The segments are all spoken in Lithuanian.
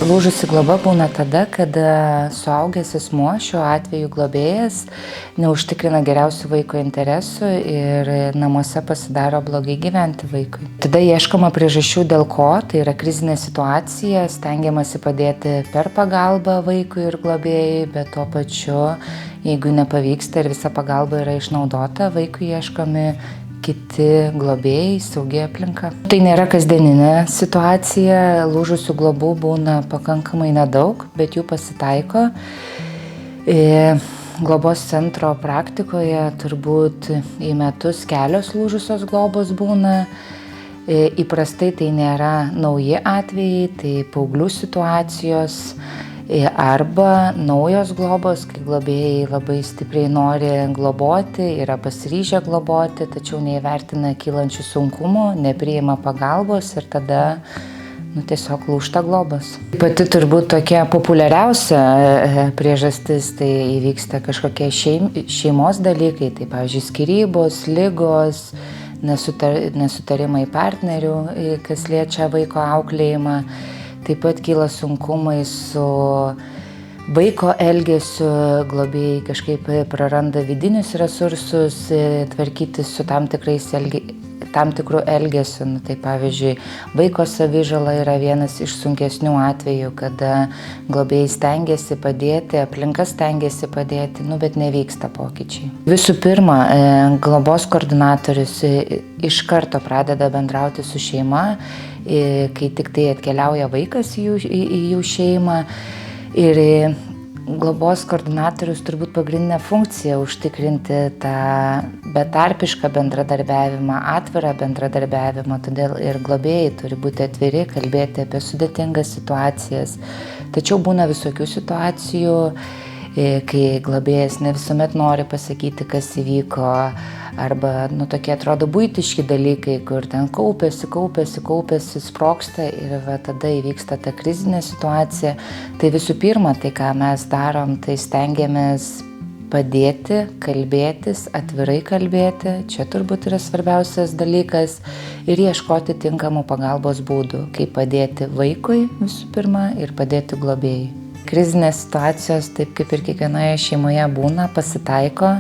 Lūžusi globa būna tada, kada suaugęs asmuo, šiuo atveju globėjas, neužtikrina geriausių vaiko interesų ir namuose pasidaro blogai gyventi vaikui. Tada ieškoma priežasčių dėl ko, tai yra krizinė situacija, stengiamasi padėti per pagalbą vaikui ir globėjai, bet tuo pačiu, jeigu nepavyksta ir visa pagalba yra išnaudota, vaikui ieškomi kiti globėjai, saugi aplinka. Tai nėra kasdieninė situacija, lūžusių globų būna pakankamai nedaug, bet jų pasitaiko. Globos centro praktikoje turbūt į metus kelios lūžusios globos būna. Įprastai tai nėra nauji atvejai, tai paauglių situacijos arba naujos globos, kai globėjai labai stipriai nori globoti, yra pasiryžę globoti, tačiau neįvertina kylančių sunkumų, nepriima pagalbos ir tada tiesiog lūžta globos. Pati turbūt tokia populiariausia priežastis, tai įvyksta kažkokie šeimos dalykai, tai pavyzdžiui skyrybos, ligos, nesutarimai partnerių, kas liečia vaiko auklėjimą. Taip pat kyla sunkumai su vaiko elgesiu, globėjai kažkaip praranda vidinius resursus, tvarkytis su tam tikrų elgesiu. Tai pavyzdžiui, vaiko savižala yra vienas iš sunkesnių atvejų, kada globėjai stengiasi padėti, aplinka stengiasi padėti, bet nevyksta pokyčiai. Visų pirma, globos koordinatorius iš karto pradeda bendrauti su šeima, kai tik tai atkeliauja vaikas į jų šeimą. Ir globos koordinatorius turbūt pagrindinė funkcija užtikrinti tą betarpišką bendradarbiavimą, atvirą bendradarbiavimą, todėl ir globėjai turi būti atviri, kalbėti apie sudėtingas situacijas. Tačiau būna visokių situacijų, kai globėjas ne visuomet nori pasakyti, kas įvyko, arba tokie atrodo buitiški dalykai, kur ten kaupiasi, sprogsta ir tada įvyksta ta krizinė situacija. Tai visų pirma, tai ką mes darom, tai stengiamės padėti, kalbėtis, atvirai kalbėti, čia turbūt yra svarbiausias dalykas, ir ieškoti tinkamų pagalbos būdų, kaip padėti vaikui visų pirma ir padėti globėjai. Krizinės situacijos, taip kaip ir kiekvienoje šeimoje būna, pasitaiko,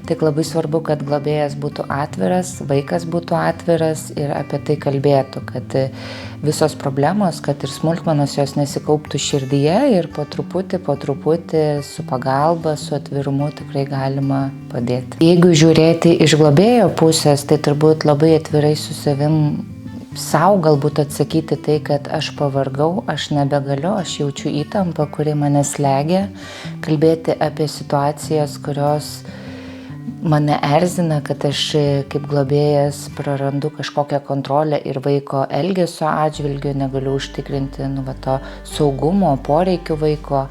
tik labai svarbu, kad globėjas būtų atviras, vaikas būtų atviras ir apie tai kalbėtų, kad visos problemos, kad ir smulkmenos jos nesikauptų širdyje ir po truputį su pagalba, su atvirumu tikrai galima padėti. Jeigu žiūrėti iš globėjo pusės, tai turbūt labai atvirai su savim sau galbūt atsakyti tai, kad aš pavargau, aš nebegaliu, aš jaučiu įtampą, kuri mane slegia, kalbėti apie situacijas, kurios mane erzina, kad aš kaip globėjas prarandu kažkokią kontrolę ir vaiko elgesio atžvilgiu, negaliu užtikrinti to saugumo, poreikių vaiko.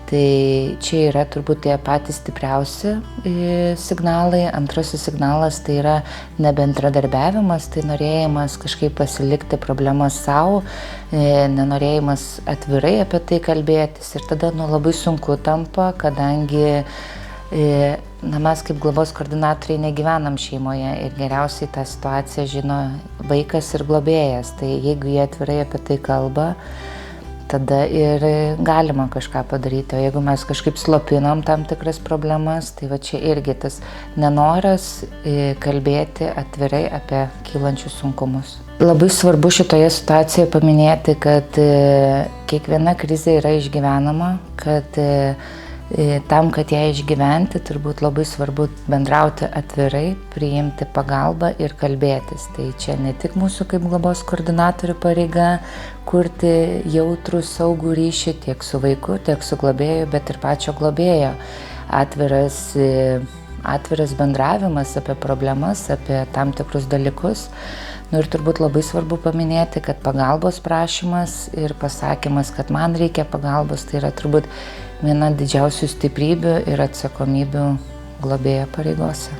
Tai čia yra turbūt tie patys stipriausi signalai. Antrasis signalas tai yra nebendradarbiavimas, tai norėjimas kažkaip pasilikti problemas savo, nenorėjimas atvirai apie tai kalbėtis. Ir tada labai sunku tampa, kadangi mes kaip globos koordinatoriai negyvenam šeimoje ir geriausiai tą situaciją žino vaikas ir globėjas. Tai jeigu jie atvirai apie tai kalba, tada ir galima kažką padaryti. O jeigu mes kažkaip slopinam tam tikras problemas, tai čia irgi tas nenoras kalbėti atvirai apie kylančius sunkumus. Labai svarbu šitoje situacijoje paminėti, kad kiekviena krizė yra išgyvenama, kad tam, kad ją išgyventi, turbūt labai svarbu bendrauti atvirai, priimti pagalbą ir kalbėtis. Tai čia ne tik mūsų kaip globos koordinatorių pareiga kurti jautrų, saugų ryšį tiek su vaiku, tiek su globėju, bet ir pačio globėjo. Atviras bendravimas apie problemas, apie tam tikrus dalykus. Ir turbūt labai svarbu paminėti, kad pagalbos prašymas ir pasakymas, kad man reikia pagalbos, tai yra turbūt viena didžiausių stiprybių ir atsakomybių globėjo pareigose.